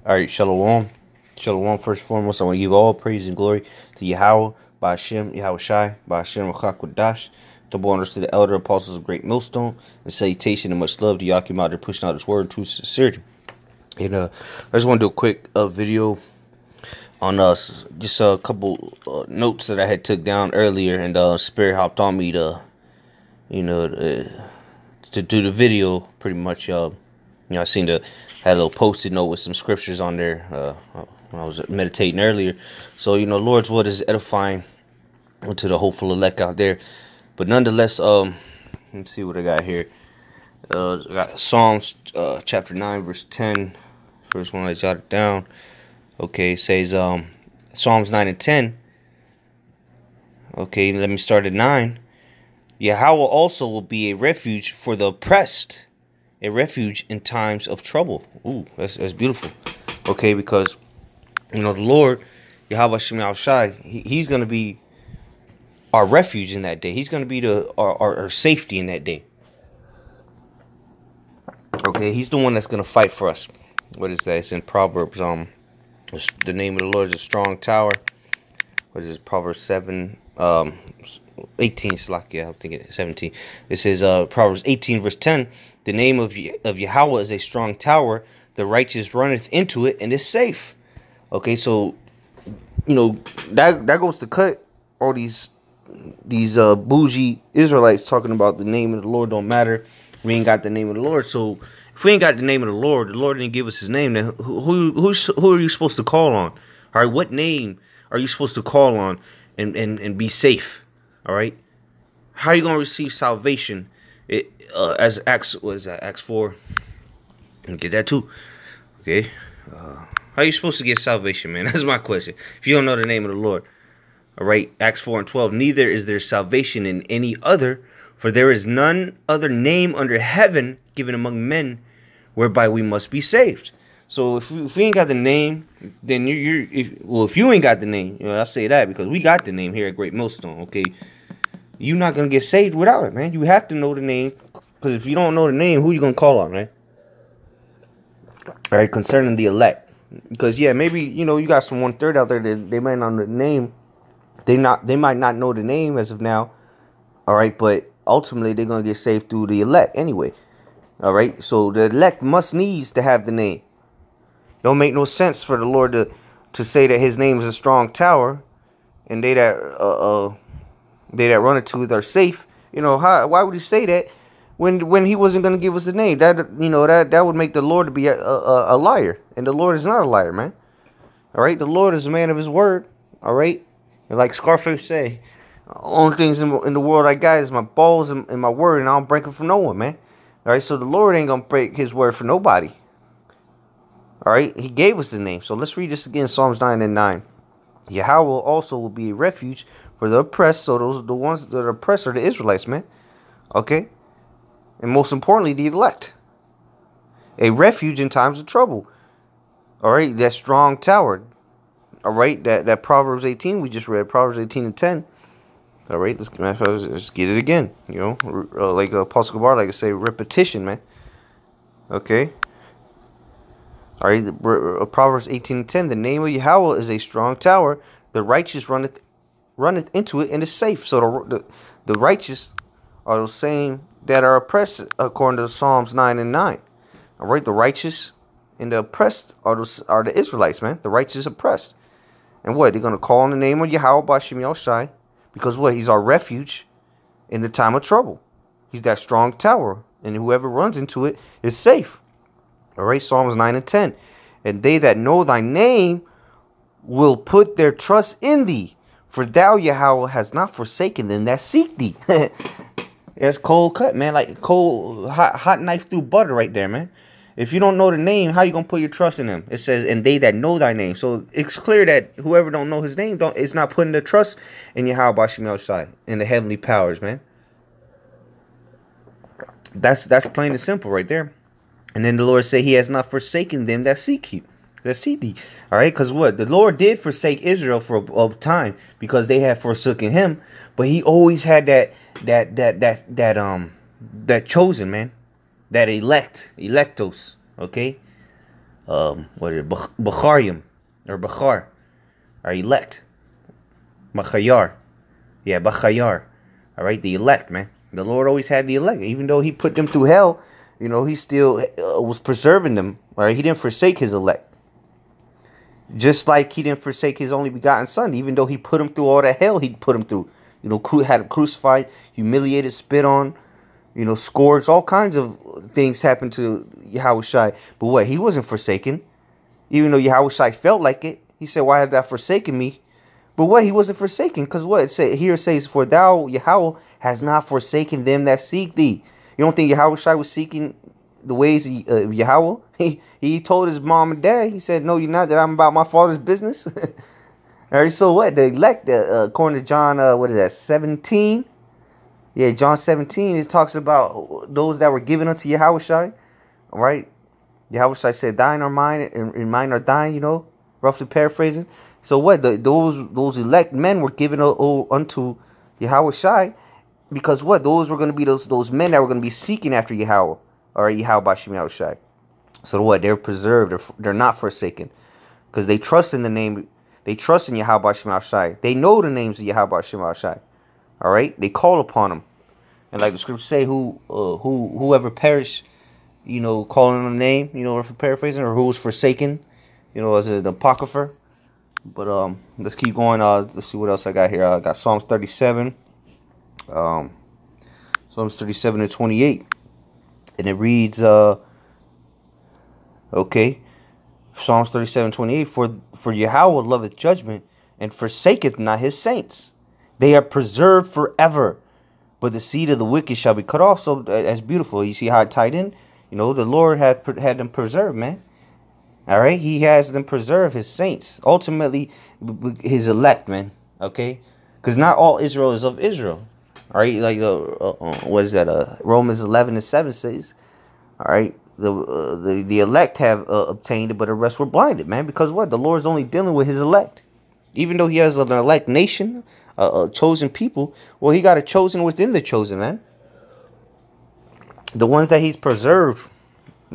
All right, Shalom. Shalom. First and foremost, I want to give all praise and glory to Yahweh, by Hashem, Yahweh Shai, by Hashem, Rachak the bonus to the elder apostles of Great Millstone, and salutation and much love to Yakim out there pushing out this word, true sincerity. And I just want to do a quick video on just a couple notes that I had took down earlier, and Spirit hopped on me to, to do the video pretty much. I seen had a little post-it note with some scriptures on there when I was meditating earlier. So, Lord's word is edifying to the hopeful elect out there. But nonetheless, let's see what I got here. I got Psalms chapter 9, verse 10. First one I jotted down. Okay, it says Psalms 9 and 10. Okay, let me start at 9. Yahweh also will be a refuge for the oppressed, a refuge in times of trouble. Ooh, that's beautiful. Okay, because the Lord, Yahweh Shem Shai, he's going to be our refuge in that day. He's going to be our safety in that day. Okay, he's the one that's going to fight for us. What is that? It's in Proverbs. The name of the Lord is a strong tower. What is it? Proverbs 7, 18. Slakia, I'm thinking 17. It says Proverbs 18, verse 10. The name of Yahweh is a strong tower. The righteous runneth into it and is safe. Okay, so that goes to cut all these bougie Israelites talking about the name of the Lord don't matter. We ain't got the name of the Lord. So if we ain't got the name of the Lord didn't give us his name, then who are you supposed to call on? All right, what name are you supposed to call on and be safe? All right, how are you gonna receive salvation? As Acts 4? Get that too. Okay, how are you supposed to get salvation, man? That's my question. If you don't know the name of the Lord. All right, Acts 4 and 12. Neither is there salvation in any other, for there is none other name under heaven given among men whereby we must be saved. So if we ain't got the name, then if you ain't got the name, I'll say that because we got the name here at Great Millstone. Okay, you're not gonna get saved without it, man. You have to know the name, because if you don't know the name, who you gonna call on, man? All right, concerning the elect, because maybe you got some 1/3 out there that they might not know the name. They might not know the name as of now. All right, but ultimately they're gonna get saved through the elect anyway. All right, so the elect needs to have the name. Don't make no sense for the Lord to say that his name is a strong tower, and they that run into it are safe. Why would he say that when he wasn't going to give us the name? That would make the Lord be a liar, and the Lord is not a liar, man. All right, the Lord is a man of his word. All right, and like Scarface say, only things in the world I got is my balls and my word, and I don't break it for no one, man. All right, so the Lord ain't gonna break his word for nobody. All right, he gave us the name. So let's read this again, Psalms 9 and 9. Yahweh also will be a refuge for the oppressed. So the ones that are oppressed are the Israelites, man. Okay, and most importantly, the elect. A refuge in times of trouble. All right, that strong tower. All right, that Proverbs 18 we just read, Proverbs 18 and 10. All right, let's get it again. Like Apostle Gabar, like I say, repetition, man. Okay. All right, Proverbs 18 and 10. The name of Yahweh is a strong tower. The righteous runneth into it and is safe. So the righteous are the same that are oppressed, according to Psalms 9 and 9. All right, the righteous and the oppressed are the Israelites, man. The righteous oppressed. And what? They're going to call on the name of Yahweh by Shem Shai. Because what? He's our refuge in the time of trouble. He's that strong tower. And whoever runs into it is safe. All right, Psalms 9 and 10. And they that know thy name will put their trust in thee. For thou, Yahweh, has not forsaken them that seek thee. It's cold cut, man. Like cold, hot knife through butter right there, man. If you don't know the name, how you going to put your trust in him? It says, and they that know thy name. So it's clear that whoever don't know his name, it's not putting their trust in Yahweh Bashim Shai, in the heavenly powers, man. That's plain and simple right there. And then the Lord said he has not forsaken them that seek you. That seek thee. All right, because what? The Lord did forsake Israel for a time because they had forsaken him. But he always had that chosen, man. That electos, okay? what is it? Bacharim or Bachar are elect. Bachayar. Yeah, Bachayar. All right, the elect, man. The Lord always had the elect. Even though he put them through hell, he still was preserving them. All right, he didn't forsake his elect. Just like he didn't forsake his only begotten son, even though he put him through all the hell he put him through. Had him crucified, humiliated, spit on, scourged, all kinds of things happened to Yahushua. But what? He wasn't forsaken. Even though Yahushua felt like it. He said, why have thou forsaken me? But what? He wasn't forsaken. Because what? It says, for thou, Yahweh, has not forsaken them that seek thee. You don't think Yahushua was seeking the ways of Yahweh? He told his mom and dad, he said, no, you're not, that I'm about my father's business. All right, so what? The elect, according to John, 17? Yeah, John 17, it talks about those that were given unto Yahushua. All right? Yahushua said, thine are mine, and mine are thine, roughly paraphrasing. So what? Those elect men were given unto Yahushua, because what? Those were going to be those men that were going to be seeking after Yahweh, or Yahweh Bashim Yahushua. So what? They're preserved. They're not forsaken, because they trust in the name. They trust in Yahweh Bashim Yahushua. They know the names of Yahweh Bashim Yahushua. All right, they call upon him, and like the scriptures say, whoever perished, calling on the name, or for paraphrasing, or who was forsaken, as an apocrypher. But let's keep going. Let's see what else I got here. I got Psalms 37, Psalms 37 and 28, and it reads, okay, Psalms 37:28. For Yahweh loveth judgment, and forsaketh not his saints. They are preserved forever, but the seed of the wicked shall be cut off. So that's beautiful. You see how it tied in? The Lord had them preserved, man. All right, he has them preserve, his saints, ultimately his elect, man. Okay, because not all Israel is of Israel. All right, like what is that? Romans 11:7 says, all right, the elect have obtained it, but the rest were blinded, man. Because what? The Lord's only dealing with his elect, even though he has an elect nation, a chosen people. Well, he got a chosen within the chosen, man. The ones that he's preserved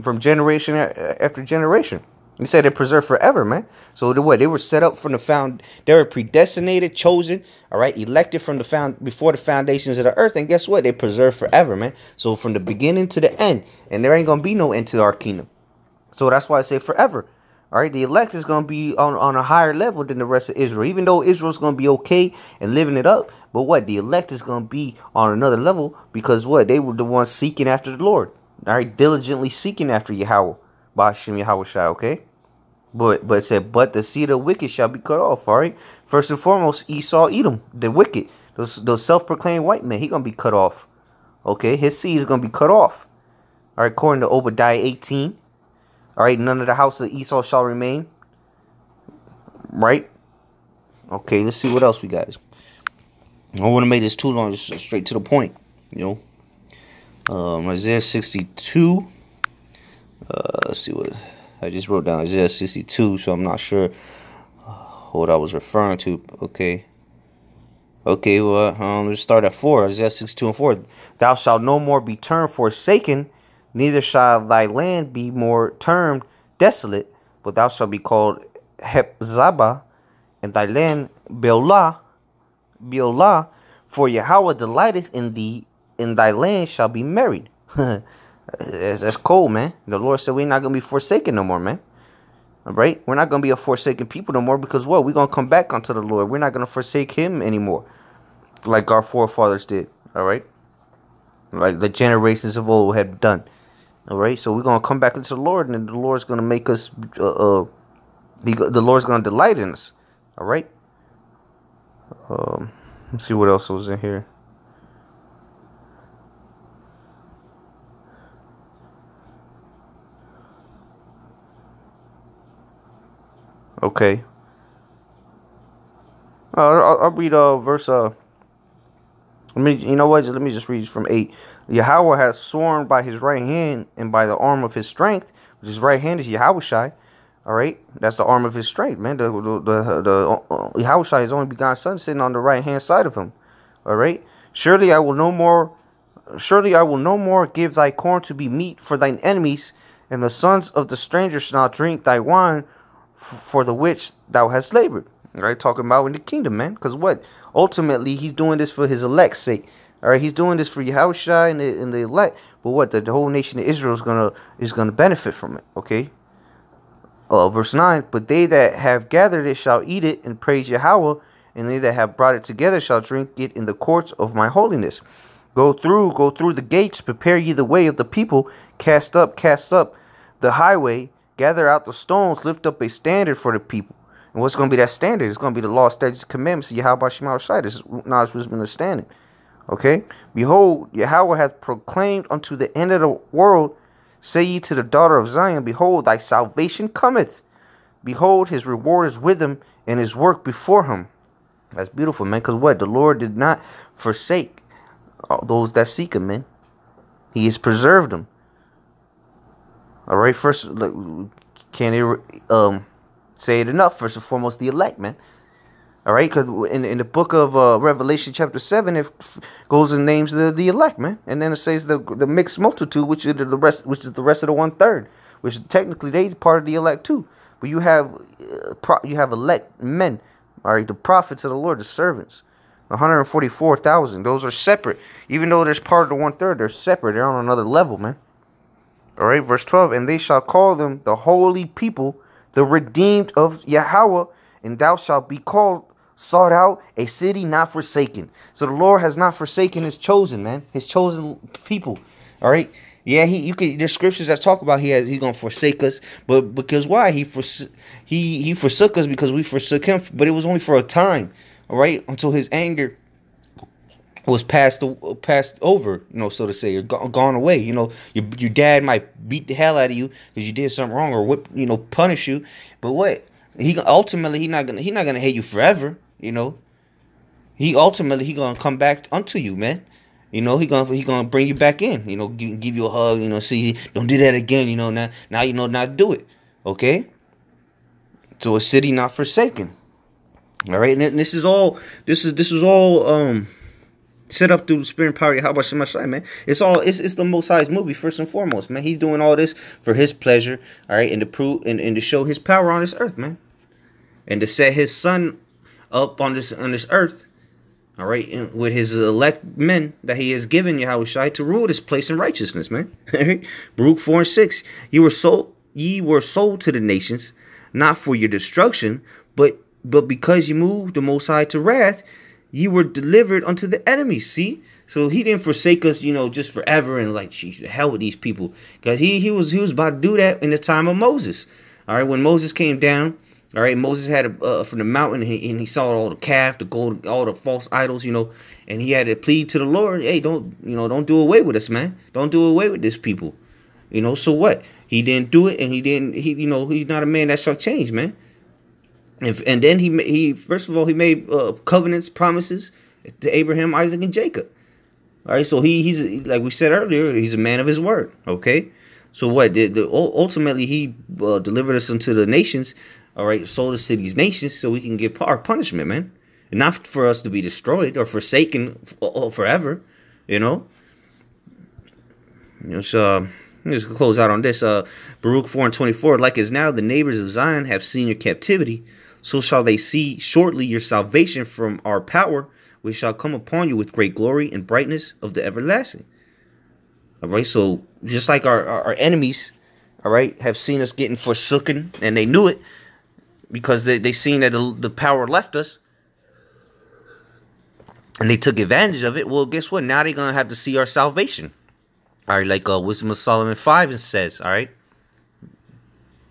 from generation after generation. He said they're preserved forever, man. So they were set up from the they were predestinated, chosen, all right, elected from before the foundations of the earth. And guess what? They're preserved forever, man. So from the beginning to the end, and there ain't gonna be no end to our kingdom. So that's why I say forever. All right, the elect is gonna be on a higher level than the rest of Israel, even though Israel's gonna be okay and living it up. But what? The elect is gonna be on another level, because what? They were the ones seeking after the Lord. All right, diligently seeking after Yahweh. Bashim Yahushua, okay? But it said, but the seed of the wicked shall be cut off, all right? First and foremost, Esau, Edom, the wicked, those self-proclaimed white men, he going to be cut off, okay? His seed is going to be cut off, all right? According to Obadiah 18, all right? None of the house of Esau shall remain, right? Okay, let's see what else we got. I don't want to make this too long, just straight to the point, Isaiah 62, let's see what I just wrote down. Isaiah 62, so I'm not sure what I was referring to. Okay, well, let's start at 4. Isaiah 62 and 4. Thou shalt no more be termed forsaken, neither shall thy land be more termed desolate, but thou shalt be called Hephzibah, and thy land Beulah, for Yahweh delighteth in thee, and thy land shall be married. That's cold, man. The Lord said we're not going to be forsaken no more, man. All right? We're not going to be a forsaken people no more, because what? We're going to come back unto the Lord. We're not going to forsake him anymore, like our forefathers did. All right? Like the generations of old had done. All right? So we're going to come back into the Lord, and the Lord's going to make us, the Lord's going to delight in us. All right? Let's see what else was in here. Okay. I'll read verse. You know what? Let me just read from 8. Yahweh has sworn by his right hand and by the arm of his strength, which his right hand is Yahushai. All right, that's the arm of his strength, man. The Yahushai, his only begotten son, sitting on the right hand side of him. All right. Surely I will no more give thy corn to be meat for thine enemies, and the sons of the stranger shall not drink thy wine for the which thou hast labored. All right, talking about in the kingdom, man. Because what? Ultimately, he's doing this for his elect's sake. All right, he's doing this for Yahushua and the elect. But what? The whole nation of Israel is gonna benefit from it. Okay. Verse 9. But they that have gathered it shall eat it and praise Yahweh, and they that have brought it together shall drink it in the courts of my holiness. Go through the gates, prepare ye the way of the people, cast up the highway, gather out the stones, lift up a standard for the people. And what's going to be that standard? It's going to be the law, statutes, commandments of Yahweh Shema Shai. This is Nas wisdom understanding. Okay? Behold, Yahweh hath proclaimed unto the end of the world, say ye to the daughter of Zion, behold, thy salvation cometh. Behold, his reward is with him, and his work before him. That's beautiful, man. Because what? The Lord did not forsake those that seek him, man. He has preserved them. All right. First, can't say it enough? First and foremost, the elect, man. All right, because in the book of Revelation chapter 7, it goes and names the elect, man, and then it says the mixed multitude, which is the rest of the 1/3, which technically they part of the elect too. But you have elect men, all right, the prophets of the Lord, the servants, 144,000. Those are separate, even though there's part of the 1/3. They're separate. They're on another level, man. All right, verse 12, and they shall call them the holy people, the redeemed of Yahweh, and thou shalt be called, sought out, a city not forsaken. So the Lord has not forsaken his chosen, man, his chosen people. All right. Yeah, there's scriptures that talk about he's gonna forsake us, but because why? He forsook us because we forsook him, but it was only for a time. All right, until his anger was passed over, so to say, or gone away. Your dad might beat the hell out of you because you did something wrong, or punish you. But what? He ultimately not gonna hate you forever. He gonna come back unto you, man. He gonna bring you back in. Give you a hug. See, don't do that again. Now not do it. Okay. So a city not forsaken. All right, and this is all set up through the spirit and power of Yahweh Shema Shai, man. It's the Most High's movie first and foremost, man. He's doing all this for his pleasure, all right, and to prove and to show his power on this earth, man, and to set his son up on this earth, all right, with his elect men that he has given Yahweh Shai to rule this place in righteousness, man. Baruch 4:6, ye were sold to the nations, not for your destruction, but because you moved the Most High to wrath, ye were delivered unto the enemies. See, so he didn't forsake us, just forever and like, geez, the hell with these people, because he was about to do that in the time of Moses. All right, when Moses came down, all right, Moses had from the mountain, and he saw all the calf, the gold, all the false idols, and he had to plead to the Lord, hey, don't do away with us, man, don't do away with this people, So what? He didn't do it, and he's not a man that shall change, man. And then he first of all, he made covenants, promises to Abraham, Isaac, and Jacob. All right, so he's like we said earlier, he's a man of his word. Okay, so what? Ultimately, he delivered us unto the nations. All right, sold us to these nations so we can get our punishment, man, and not for us to be destroyed or forsaken forever. So let's close out on this. Baruch 4:24. Like as now the neighbors of Zion have seen your captivity, so shall they see shortly your salvation from our power, which shall come upon you with great glory and brightness of the everlasting. All right, so just like our enemies, all right, have seen us getting forsaken, and they knew it because they seen that the power left us, and they took advantage of it. Well, guess what? Now they're going to have to see our salvation. All right, like Wisdom of Solomon 5 says, all right.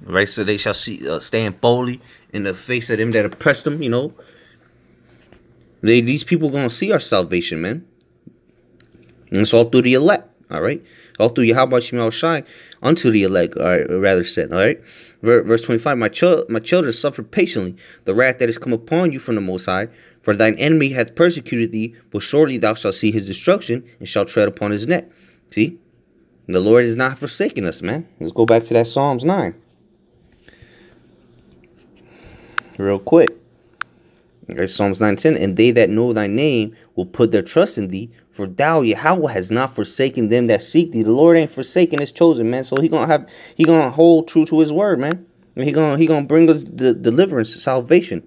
Right, so they shall stand boldly in the face of them that oppressed them, These people going to see our salvation, man. And it's all through the elect, all right? All through Yahweh Shema Shai unto the elect, all right, or rather said, all right? Verse 25, my children suffer patiently the wrath that is come upon you from the Most High, for thine enemy hath persecuted thee, but shortly thou shalt see his destruction, and shalt tread upon his neck. See? The Lord is not forsaking us, man. Let's go back to that Psalms 9. Real quick. Right, Psalms 9:10, and they that know thy name will put their trust in thee, for thou, Yahweh, has not forsaken them that seek thee. The Lord ain't forsaken his chosen, man. So he gonna hold true to his word, man. And he gonna bring us the deliverance, salvation.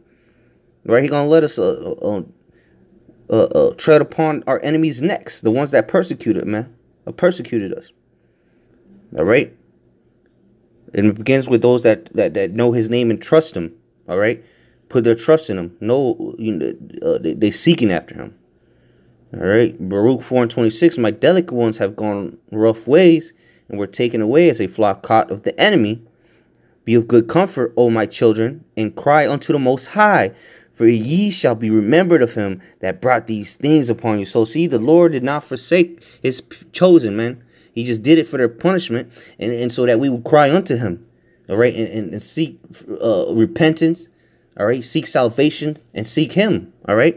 Right? He gonna let us tread upon our enemies' necks, the ones that persecuted, man, persecuted us. All right. And it begins with those that know his name and trust him. All right. Put their trust in him. They seeking after him. All right. Baruch 4:26. My delicate ones have gone rough ways and were taken away as a flock caught of the enemy. Be of good comfort, O my children, and cry unto the Most High, for ye shall be remembered of him that brought these things upon you. So see, the Lord did not forsake his chosen, man. He just did it for their punishment, and so that we would cry unto him. All right. And seek repentance. All right, seek salvation and seek him. All right.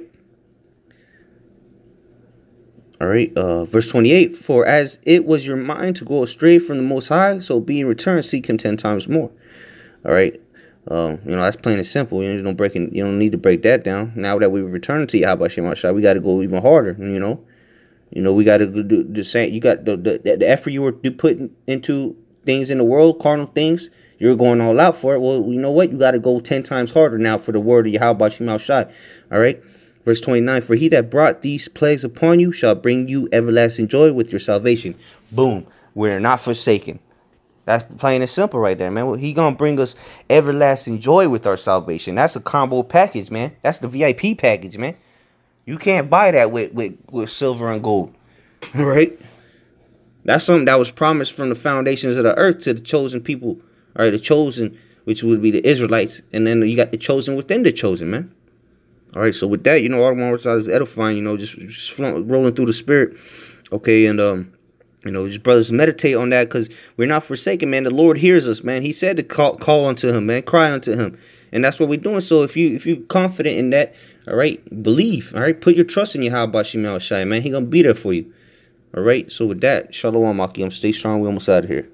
All right. Verse 28. For as it was your mind to go astray from the Most High, so be in return, seek him 10 times more. All right. That's plain and simple. You don't need to break that down. Now that we've returned to Yahweh Shem Shai, we got to go even harder. We got to do the same. You got the effort you were putting into things in the world, carnal things. You're going all out for it. Well, you know what? You got to go 10 times harder now for the word of Yahweh Shem Shai. All right. Verse 29. For he that brought these plagues upon you shall bring you everlasting joy with your salvation. Boom. We're not forsaken. That's plain and simple right there, man. Well, he gonna bring us everlasting joy with our salvation. That's a combo package, man. That's the VIP package, man. You can't buy that with silver and gold. All right. That's something that was promised from the foundations of the earth to the chosen people. All right, the chosen, which would be the Israelites, and then you got the chosen within the chosen, man. All right, so with that, all the more side is edifying, just rolling through the spirit, okay, and just brothers meditate on that, because we're not forsaken, man. The Lord hears us, man. He said to call unto him, man, cry unto him, and that's what we're doing. So if you're confident in that, all right, believe, all right, put your trust in Yahweh Shem Shai, man. He gonna be there for you, all right. So with that, Shalom, Akim. Stay strong. We almost out of here.